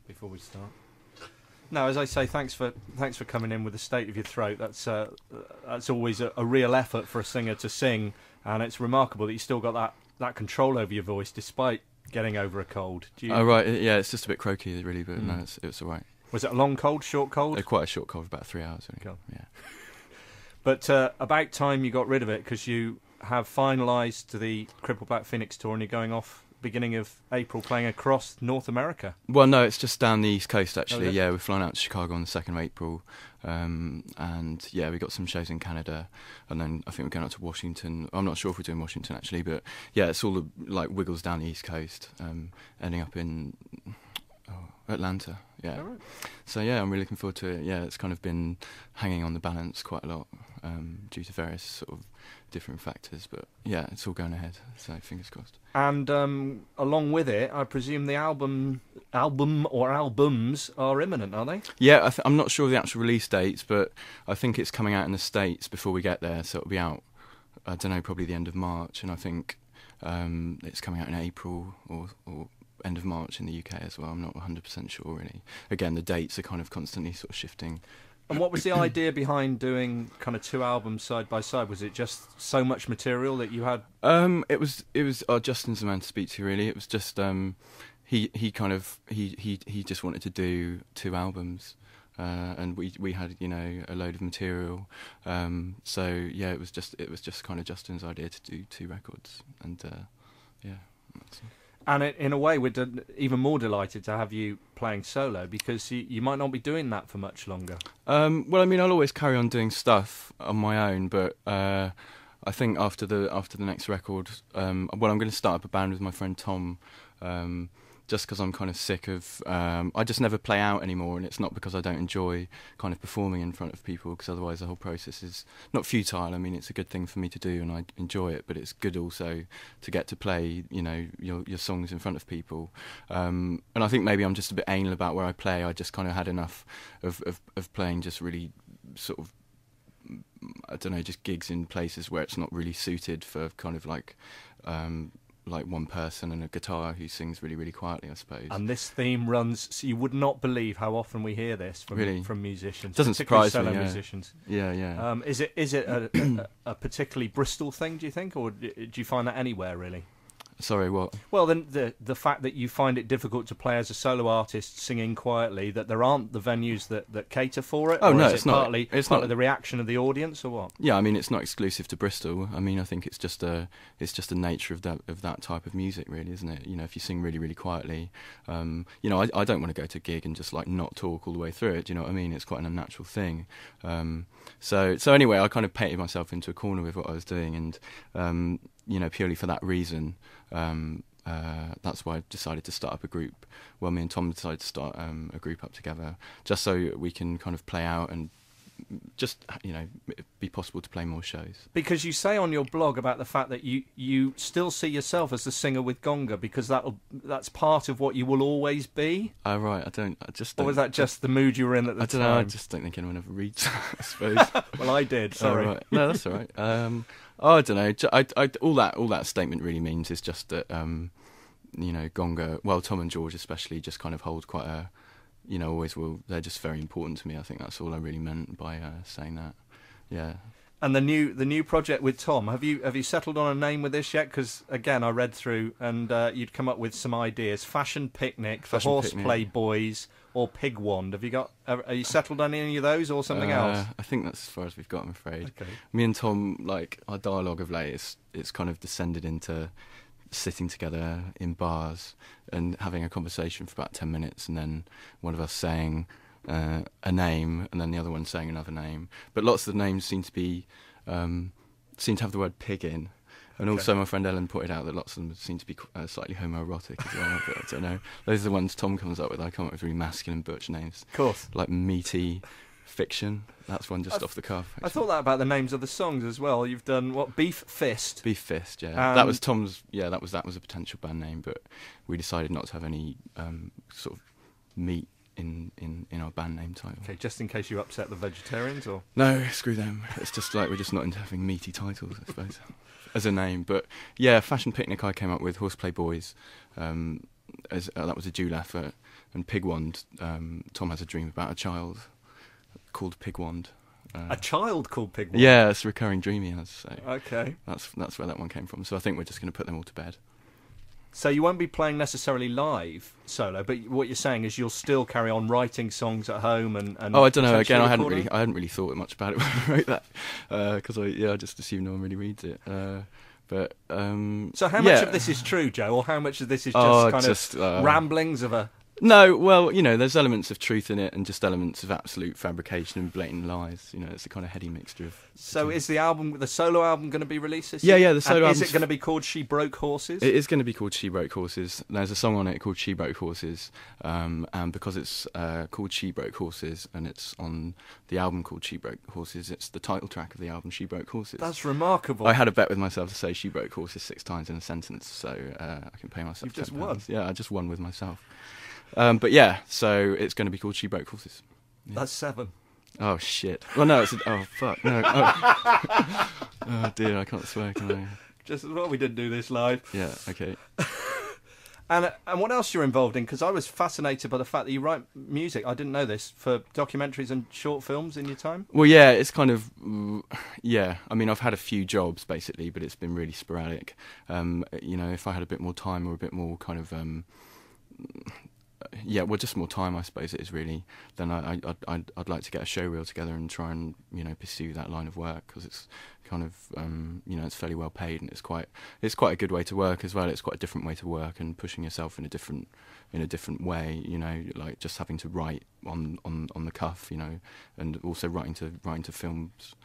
Before we start. No, as I say, thanks for coming in with the state of your throat. That's always a real effort for a singer to sing, and it's remarkable that you still got that control over your voice despite getting over a cold. Oh right, yeah, it's just a bit croaky really, but no, it was all right. Was it a long cold, short cold? Quite a short cold, about 3 hours. Really. Yeah. But about time you got rid of it, because you have finalised the Crippled Black Phoenix tour, and you're going off beginning of April playing across North America. Well, no, it's just down the East Coast actually. Oh, yeah, we're flying out to Chicago on the 2nd of April, and yeah, we got some shows in Canada, and then I think we're going out to Washington. I'm not sure if we're doing Washington actually, but yeah, it's all like wiggles down the East Coast, ending up in Atlanta. Yeah. All right. So yeah, I'm really looking forward to it. Yeah, it's kind of been hanging on the balance quite a lot due to various sort of different factors, but yeah, it's all going ahead. So fingers crossed. And along with it, I presume the album or albums are imminent, are they? Yeah, I'm not sure of the actual release dates, but I think it's coming out in the States before we get there, so it'll be out, I don't know, probably the end of March, and I think it's coming out in April or end of March in the UK as well. I'm not 100% sure really. Again, the dates are kind of constantly sort of shifting. And what was the idea behind doing kind of two albums side by side? Was it just so much material that you had? It was Justin's the man to speak to really. It was just he just wanted to do two albums, and we had a load of material. So yeah, it was just kind of Justin's idea to do two records, and yeah. That's it. And in a way, we're even more delighted to have you playing solo, because you might not be doing that for much longer. Well, I mean, I'll always carry on doing stuff on my own, but I think after the next record, I'm going to start up a band with my friend Tom, just because I'm kind of sick of... I just never play out anymore, and it's not because I don't enjoy kind of performing in front of people, because otherwise the whole process is not futile. I mean, it's a good thing for me to do, and I enjoy it, but it's good also to get to play, your songs in front of people. And I think maybe I'm just a bit anal about where I play. I just kind of had enough of playing just really sort of, I don't know, just gigs in places where it's not really suited for kind of like one person and a guitar who sings really, really quietly, I suppose. And this theme runs, so you would not believe how often we hear this from musicians. Doesn't surprise me. Solo musicians. Yeah. Is it a particularly Bristol thing, do you think, or do you find that anywhere really? Sorry, what? Well, then the fact that you find it difficult to play as a solo artist singing quietly, that there aren't the venues that cater for it? Oh, or no, is it's it not. Partly, it's partly not the reaction of the audience, or what? Yeah, I mean, it's not exclusive to Bristol. I mean, I think it's just the nature of that type of music, really, isn't it? If you sing really, really quietly, I don't want to go to a gig and just like not talk all the way through it. Do you know what I mean? It's quite an unnatural thing. So anyway, I kind of painted myself into a corner with what I was doing, and purely for that reason. That's why I decided to start up a group. Well, me and Tom decided to start a group up together, just so we can kind of play out and just be possible to play more shows. Because you say on your blog about the fact that you still see yourself as the singer with Gonga, because that's part of what you will always be. Oh right, I just don't. Or was that just the mood you were in at the time? I don't know. I just don't think anyone ever reads that, I suppose. Well, I did. Sorry. Oh, right. No, that's all right. I don't know. All that statement really means is just that Gonga. Well, Tom and George especially just kind of hold quite a. Always will. They're just very important to me. I think that's all I really meant by saying that. Yeah. And the new project with Tom, have you settled on a name with this yet? Because again, I read through and you'd come up with some ideas: Fashion Picnic, The Horseplay Boys, or Pig Wand. Are you settled on any of those or something else? I think that's as far as we've got, I'm afraid. Okay. Me and Tom, like our dialogue of late, it's kind of descended into sitting together in bars and having a conversation for about 10 minutes, and then one of us saying a name and then the other one saying another name. But lots of the names seem to have the word pig in. And also my friend Ellen pointed out that lots of them seem to be slightly homoerotic as well. But I don't know. Those are the ones Tom comes up with. I come up with really masculine butch names. Of course. Like Meaty Fiction. That's one just off the cuff. Actually. I thought that about the names of the songs as well. You've done what? Beef Fist. Beef Fist. Yeah, that was Tom's. Yeah, that was a potential band name, but we decided not to have any sort of meat in our band name title. Okay, just in case you upset the vegetarians, or no, screw them. It's just like we're just not into having meaty titles, I suppose, as a name. But yeah, Fashion Picnic I came up with. Horseplay Boys. That was a dual effort. And Pigwand, Tom has a dream about a child called Pigwand. A child called Pigwand? Yeah, it's a recurring dream he has. So okay. That's where that one came from. So I think we're just going to put them all to bed. So you won't be playing necessarily live solo, but what you're saying is you'll still carry on writing songs at home and oh, I don't know. Again, recording? I hadn't really thought much about it when I wrote that because I just assumed no one really reads it. But so how much of this is true, Joe, or how much of this is just of ramblings of a? No, well, there's elements of truth in it and just elements of absolute fabrication and blatant lies. It's a kind of heady mixture of. So is the solo album going to be released this year? Yeah, the solo album. Is it going to be called She Broke Horses? It is going to be called She Broke Horses. There's a song on it called She Broke Horses, and because it's called She Broke Horses and it's on the album called She Broke Horses, it's the title track of the album She Broke Horses. That's remarkable. I had a bet with myself to say She Broke Horses 6 times in a sentence, so I can pay myself. You've just £10. won. Yeah, I just won with myself. But yeah, so it's going to be called She Broke Horses. Yeah. That's 7. Oh shit! Well, no, oh fuck, no. Oh. Oh dear, I can't swear, can I? Just we didn't do this live. Yeah, okay. And what else you're involved in? Because I was fascinated by the fact that you write music. I didn't know this, for documentaries and short films in your time. Well, yeah, it's kind of I mean, I've had a few jobs basically, but it's been really sporadic. If I had a bit more time or a bit more kind of just more time, I suppose it is really. Then I'd like to get a show reel together and try and pursue that line of work, because it's kind of it's fairly well paid, and it's quite a good way to work as well. It's quite a different way to work and pushing yourself in a different way. Like just having to write on the cuff, and also writing to films,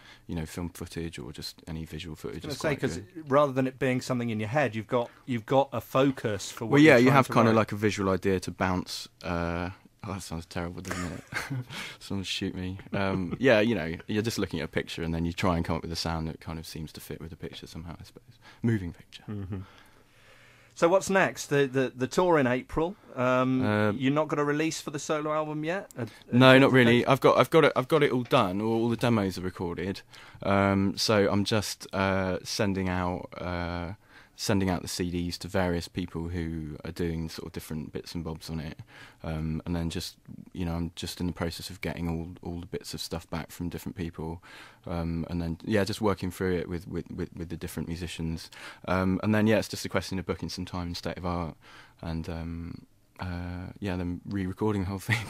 film footage or just any visual footage. I was going to say, because rather than it being something in your head, you've got a focus for what. Well, yeah, you have kind of like a visual idea to bounce. That sounds terrible, doesn't it? Someone shoot me. You're just looking at a picture and then you try and come up with a sound that kind of seems to fit with the picture somehow, I suppose. Moving picture. Mm-hmm. So what's next? The tour in April. You're not got a release for the solo album yet? No, not really. I've got it all done. All the demos are recorded. So I'm just sending out the CDs to various people who are doing sort of different bits and bobs on it, and then just I'm just in the process of getting all the bits of stuff back from different people, and then just working through it with the different musicians, and then it's just a question of booking some time in State of Art, and then re-recording the whole thing.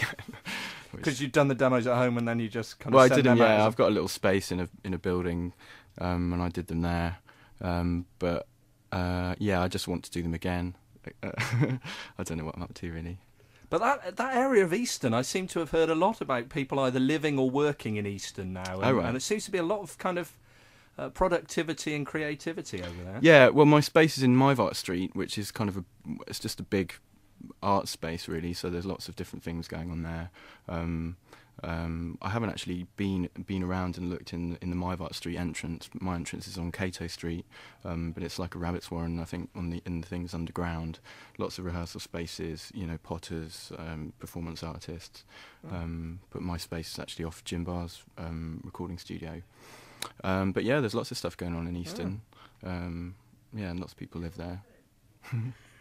Because you've done the demos at home and then you just kind of I did them. Yeah, I've got a little space in a building, and I did them there, but. I just want to do them again. I don't know what I'm up to, really. But that area of Easton, I seem to have heard a lot about people either living or working in Easton now. And, and it seems to be a lot of kind of productivity and creativity over there. Yeah, well, my space is in Mivart Street, which is kind of it's just a big art space, really. So there's lots of different things going on there. I haven't actually been around and looked in the Mivart Street entrance. My entrance is on Cato Street, but it's like a rabbit's warren, I think, in the things underground. Lots of rehearsal spaces, potters, performance artists. But my space is actually off Jim Barr's recording studio. But there's lots of stuff going on in Easton. And lots of people live there.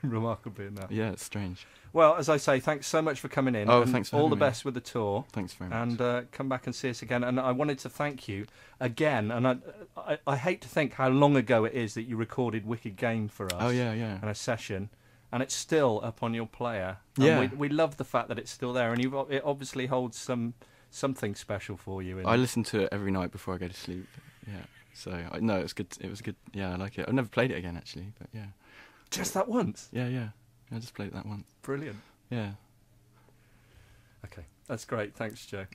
Remarkably enough. Yeah, it's strange. Well, as I say, thanks so much for coming in. Oh, thanks for having me. All the best with the tour. Thanks very much. And come back and see us again. And I wanted to thank you again. And I hate to think how long ago it is that you recorded Wicked Game for us. Oh, yeah. And a session. And it's still up on your player. And yeah. We love the fact that it's still there. And it obviously holds something special for you. I listen to it every night before I go to sleep. Yeah. So, no, it's good. It was good. Yeah, I like it. I've never played it again, actually. But, yeah. Just that once? Yeah. I just played it that once. Brilliant. Yeah. Okay, that's great. Thanks, Joe.